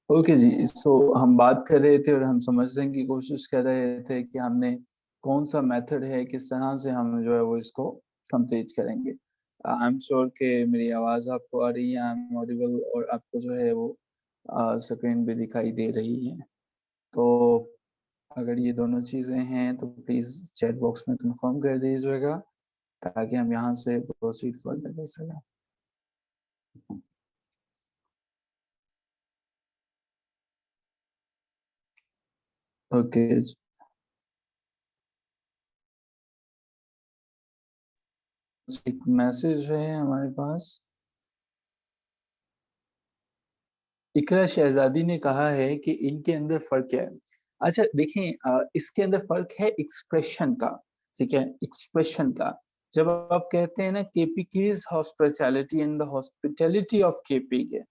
Okay जी। सो हम बात कर रहे थे और हम समझने की कोशिश कर रहे थे कि हमने कौन सा मेथड है, किस तरह से हम जो है वो इसको कंप्लीट करेंगे। आई एम श्योर कि मेरी आवाज़ आपको आ रही है, आई एम ऑडिबल, और आपको जो है वो स्क्रीन भी दिखाई दे रही है। तो अगर ये दोनों चीज़ें हैं तो प्लीज़ चैट बॉक्स में कंफर्म कर दीजिएगा ताकि हम यहाँ से प्रोसीड फर्दर कर सकें। ओके। एक मैसेज है हमारे पास। इकरा शहजादी ने कहा है कि इनके अंदर फर्क क्या है। अच्छा देखें, इसके अंदर फर्क है एक्सप्रेशन का। ठीक है, एक्सप्रेशन का। जब आप कहते हैं ना KP keys hospitality and the hospitality of KP के,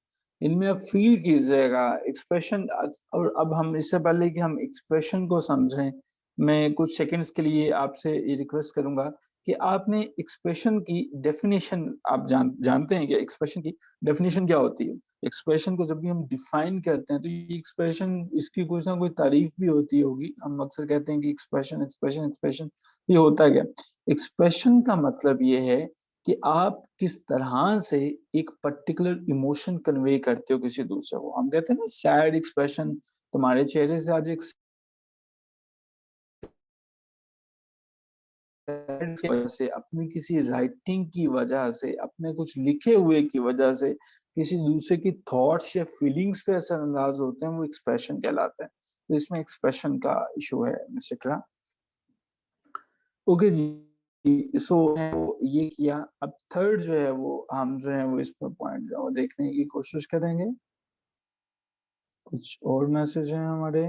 इनमें आप फील कीजिएगा एक्सप्रेशन। और अब हम इससे पहले कि हम एक्सप्रेशन को समझें, मैं कुछ सेकंड्स के लिए आपसे ये रिक्वेस्ट करूंगा कि आपने एक्सप्रेशन की डेफिनेशन आप जानते हैं कि एक्सप्रेशन की डेफिनेशन क्या होती है। एक्सप्रेशन को जब भी हम डिफाइन करते हैं तो ये एक्सप्रेशन, इसकी कुछ ना कोई तारीफ भी होती होगी। हम अक्सर कहते हैं कि एक्सप्रेशन एक्सप्रेशन एक्सप्रेशन, ये होता क्या। एक्सप्रेशन का मतलब ये है कि आप किस तरह से एक पर्टिकुलर इमोशन कन्वे करते हो किसी दूसरे को। हम कहते हैं ना सैड एक्सप्रेशन, तुम्हारे चेहरे से आज एक की वजह से, अपनी किसी राइटिंग की वजह से, अपने कुछ लिखे हुए की वजह से किसी दूसरे की थॉट्स या फीलिंग्स पे असरअंदाज होते हैं, वो एक्सप्रेशन कहलाता है। तो इसमें एक्सप्रेशन का इशू है मिस्टर करा। ओके जी। सो ये किया। अब थर्ड जो है वो हम जो है वो इस पर पॉइंट जो है वो देखने की कोशिश करेंगे। कुछ और मैसेज हैं हमारे।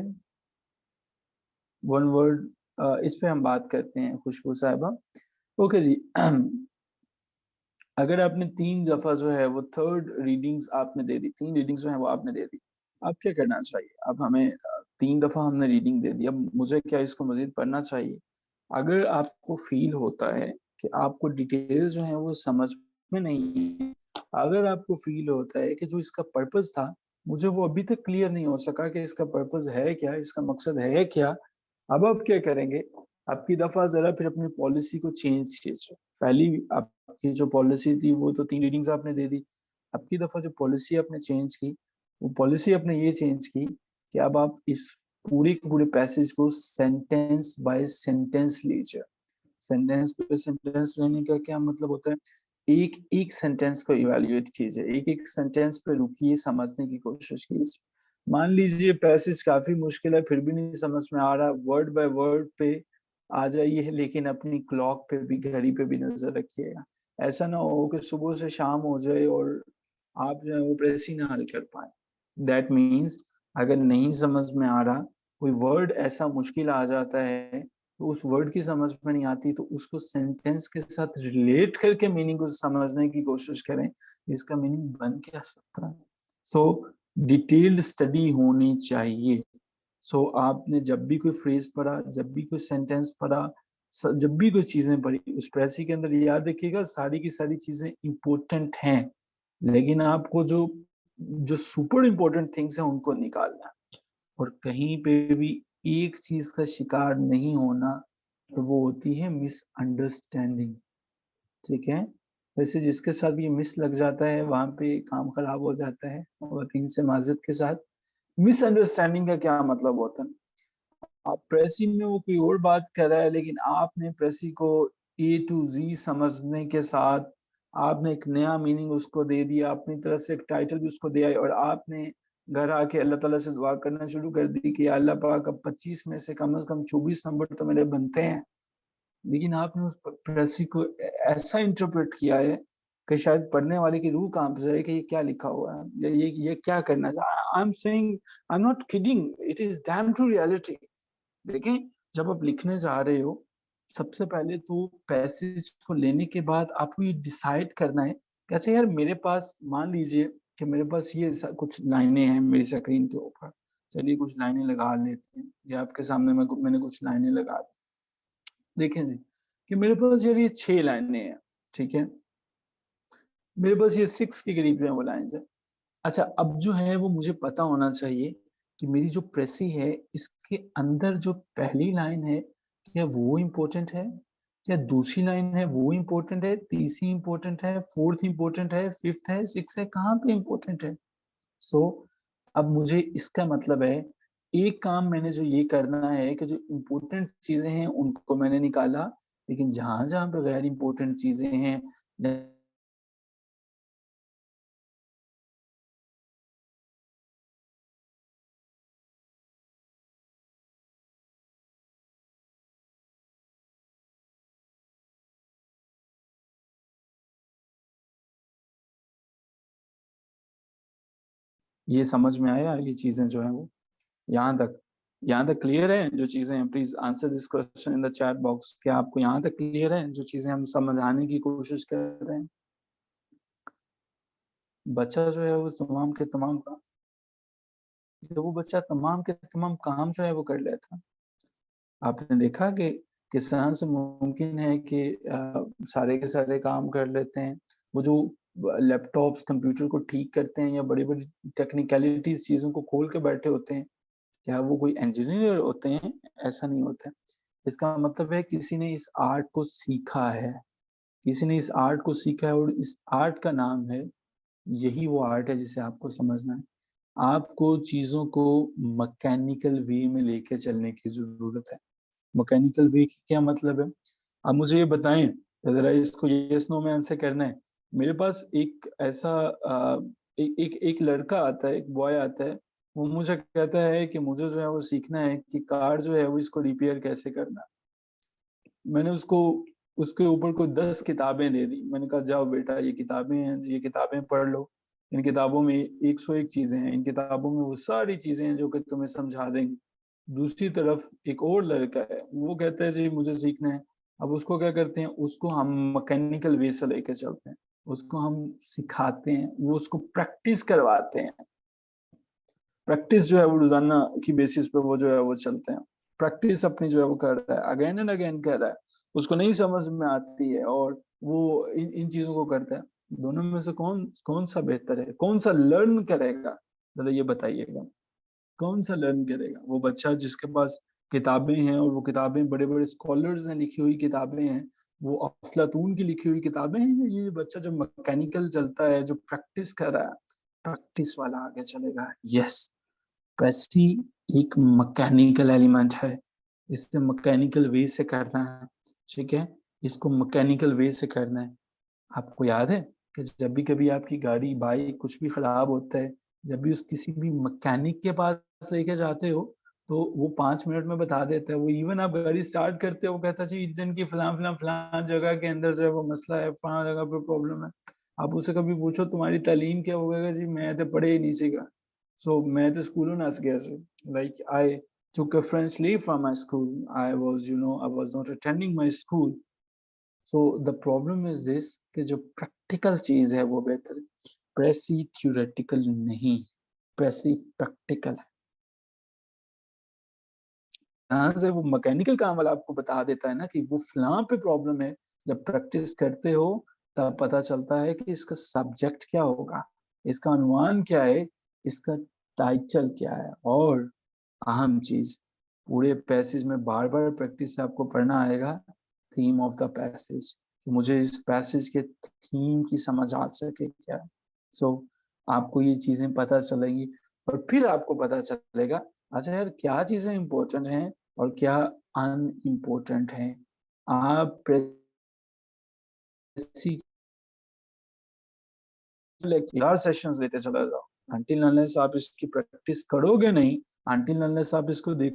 वन वर्ड, इस पे हम बात करते हैं खुशबू साहिबा। ओके जी। अगर आपने 3 दफा जो है वो थर्ड रीडिंग्स आपने दे दी, 3 रीडिंग्स जो है वो आपने दे दी, अब क्या करना चाहिए। अब हमें 3 दफा हमने रीडिंग दे दी, अब मुझे क्या इसको मजीद पढ़ना चाहिए। अगर आपको फील होता है कि आपको डिटेल्स जो है वो समझ में नहीं है, अगर आपको फील होता है कि जो इसका पर्पस था मुझे वो अभी तक क्लियर नहीं हो सका कि इसका पर्पस है क्या, इसका मकसद है क्या, अब आप क्या करेंगे। आपकी दफा जरा फिर अपनी पॉलिसी को चेंज कीजिए। पहली आपकी जो पॉलिसी थी वो तो 3 रीडिंग्स आपने दे दी। अब की दफा जो पॉलिसी आपने चेंज की, वो पॉलिसी आपने ये चेंज की कि अब आप इस पूरे के पूरे पैसेज को सेंटेंस बाय सेंटेंस लीजिए। सेंटेंस पे सेंटेंस लेने का क्या मतलब होता है, एक एक सेंटेंस को इवेल्युएट कीजिए, एक एक सेंटेंस पे रुकिए, समझने की कोशिश कीजिए। मान लीजिए पैसेज काफी मुश्किल है फिर भी नहीं समझ में आ रहा, वर्ड बाय वर्ड पे आ जाइए, लेकिन अपनी क्लॉक पे भी, घड़ी पे भी नजर रखिएगा। ऐसा ना हो कि सुबह से शाम हो जाए और आप जो है वो प्रेस ही ना हल कर पाए। दैट मीन्स अगर नहीं समझ में आ रहा, कोई वर्ड ऐसा मुश्किल आ जाता है तो उस वर्ड की समझ में नहीं आती तो उसको सेंटेंस के साथ रिलेट करके मीनिंग को समझने की कोशिश करें, इसका मीनिंग बन क्या सकता है। सो डिटेल्ड स्टडी होनी चाहिए। सो आपने जब भी कोई फ्रेज पढ़ा, जब भी कोई सेंटेंस पढ़ा, जब भी कोई चीजें पढ़ी, उस प्रेसी के अंदर याद रखिएगा सारी की सारी चीजें इंपॉर्टेंट हैं, लेकिन आपको जो जो सुपर इम्पोर्टेंट थिंग्स हैं उनको निकालना है। और कहीं पे भी एक चीज का शिकार नहीं होना, तो वो होती है मिसअंडरस्टैंडिंग। ठीक है, वैसे जिसके साथ ये मिस लग जाता है वहां पे काम खराब हो जाता है, और तीन से माजरत के साथ। मिसअंडरस्टैंडिंग का क्या मतलब होता है, आप प्रेसी में वो कोई और बात कर रहा है लेकिन आपने प्रेसी को ए टू जी समझने के साथ आपने एक नया मीनिंग उसको दे दिया, अपनी तरफ से एक टाइटल भी उसको दिया, और आपने घर आके अल्लाह ताला से दुआ करना शुरू कर दी कि अल्लाह पाक अब 25 में से कम 24 नंबर तो मेरे बनते हैं। लेकिन आपने उस प्रेसी को ऐसा इंटरप्रेट किया है कि शायद पढ़ने वाले की रूह कांप जाए कि ये क्या लिखा हुआ है, ये क्या करना चाह। I am saying, I am not kidding, it is damn true reality. देखें, जब आप लिखने जा रहे हो, सबसे पहले तो पैसेज को लेने के बाद आपको ये डिसाइड करना है कि अच्छा यार मेरे पास, मान लीजिए कि मेरे पास ये कुछ लाइनें हैं मेरी स्क्रीन के ऊपर, चलिए कुछ लाइनें लगा लेते हैं, ये आपके सामने मैंने कुछ लाइनें लगा दी। देखें जी कि मेरे पास यार ये 6 लाइनें हैं। ठीक है, मेरे पास ये 6 के करीब जो है वो लाइन है। अच्छा, अब जो है वो मुझे पता होना चाहिए कि मेरी जो प्रेसी है, इसके अंदर जो पहली लाइन है, क्या वो इम्पोर्टेंट है? क्या दूसरी लाइन है वो इम्पोर्टेंट है, तीसरी इम्पोर्टेंट है, फोर्थ इम्पोर्टेंट है, फिफ्थ है, सिक्स्थ है, कहाँ पे इम्पोर्टेंट है? सो अब मुझे इसका मतलब है, एक काम मैंने जो ये करना है कि जो इम्पोर्टेंट चीज़ें हैं, उनको मैंने निकाला, लेकिन जहाँ-जहाँ पे गैर इम्पोर्टेंट चीज़ें हैं, ज ये समझ में आया ये चीज़ें जो हैं वो? यहाँ तक यहाँ तक क्लियर है जो चीज़ें हैं? Please answer this question in the chat box. क्या आपको यहाँ तक क्लियर है जो चीज़ें हम समझाने की कोशिश कर रहे हैं? बच्चा जो है वो तमाम के तमाम वो बच्चा तमाम के तमाम काम जो है वो कर लेता। आपने देखा कि किसान से मुमकिन है कि सारे के सारे काम कर लेते हैं। वो जो लैपटॉप्स, कंप्यूटर को ठीक करते हैं या बड़ी-बड़ी टेक्निकैलिटीज़ चीज़ों को खोल के बैठे होते हैं, क्या वो कोई इंजीनियर होते हैं? ऐसा नहीं होता है। इसका मतलब है किसी ने इस आर्ट को सीखा है, किसी ने इस आर्ट को सीखा है और इस आर्ट का नाम है, यही वो आर्ट है जिसे आपको समझना है। आपको चीज़ों को मैकेनिकल वे में लेके चलने की ज़रूरत है। मैकेनिकल वे की क्या मतलब है? आप मुझे ये बताएँ, ज़रा इसको येस नो में आंसर करना है। मेरे पास एक ऐसा ए एक एक लड़का आता है, एक बॉय आता है, वो मुझे कहता है कि मुझे जो है वो सीखना है कि कार जो है वो इसको रिपेयर कैसे करना है। मैंने उसको उसके ऊपर कोई 10 किताबें दे दी। मैंने कहा जाओ बेटा ये किताबें हैं, ये किताबें पढ़ लो। इन किताबों में 101 चीज़ें हैं, इन किताबों में वो सारी चीज़ें हैं जो कि तुम्हें समझा देंगी। दूसरी तरफ एक और लड़का है, वो कहता है जी मुझे सीखना है। अब उसको क्या करते हैं, उसको हम मैकेनिकल वे से लेके चलते हैं। उसको हम सिखाते हैं, वो उसको प्रैक्टिस करवाते हैं। प्रैक्टिस जो है वो रोज़ाना की बेसिस पे वो जो है वो चलते हैं। प्रैक्टिस अपनी जो है वो कर रहा है, अगेन एंड अगेन कर रहा है। उसको नहीं समझ में आती है और वो इन इन चीज़ों को करता है। दोनों में से कौन-सा बेहतर है? कौन-सा लर्न करेगा? ज़रा ये बताइएगा। कौन-सा लर्न करेगा? वो बच्चा जिसके पास किताबें हैं और वो किताबें बड़े-बड़े स्कॉलर्स ने लिखी हुई किताबें हैं, वो अफ़लातून की लिखी हुई किताबें हैं या ये बच्चा जो मैकेनिकल चलता है, जो प्रैक्टिस कर रहा है, प्रैक्टिस वाला आगे चलेगा? यस। पैसे एक मैकेनिकल एलिमेंट है। इसे मैकेनिकल वे से करना है, ठीक है? इसको मैकेनिकल वे से करना है। आपको याद है कि जब भी कभी आपकी गाड़ी, बाइक कुछ भी खराब होता है, जब भी उस किसी भी मैकेनिक के पास लेके जाते हो, तो वो 5 मिनट में बता देता है। वो इवन आप गाड़ी स्टार्ट करते हो, वो कहता है जी इंजन की फलाँ-फलाँ जगह के अंदर जो है वो मसला है, फलाँ जगह पे प्रॉब्लम है। आप उससे कभी पूछो तुम्हारी तालीम क्या है? वो कहेगा जी मैं तो पढ़े ही नहीं सीखा। So मैं तो स्कूलों नस गया ਸੀ। Like I took a French leave from my school. I was, I was not attending my school. So the problem is this कि जो प्रैक्टिकल चीज़ है वो बेहतर है। प्रेसी थ्योरेटिकल नहीं, प्रेसी प्रैक्टिकल है। यहाँ से वो मैकेनिकल काम वाला आपको बता देता है ना कि वो फलाँ पे प्रॉब्लम है। जब प्रैक्टिस करते हो तब पता चलता है कि इसका सब्जेक्ट क्या होगा, इसका अनुमान क्या है, इसका टाइटल क्या है और अहम चीज़, पूरे पैसेज में बार-बार प्रैक्टिस से आपको पढ़ना आएगा थीम ऑफ द पैसेज। मुझे इस पैसेज के थीम की समझ आ सके क्या? सो आपको ये चीज़ें पता चलेंगी और फिर आपको पता चलेगा अच्छा यार क्या चीज़ें इम्पोर्टेंट हैं और क्या अनइम्पोर्टेंट हैं। आप प्रेसी 4 सेशंस लेते चले जाओ। अंटिल अनलेस आप इसकी प्रैक्टिस करोगे नहीं, अंटिल अनलेस आप इसको देख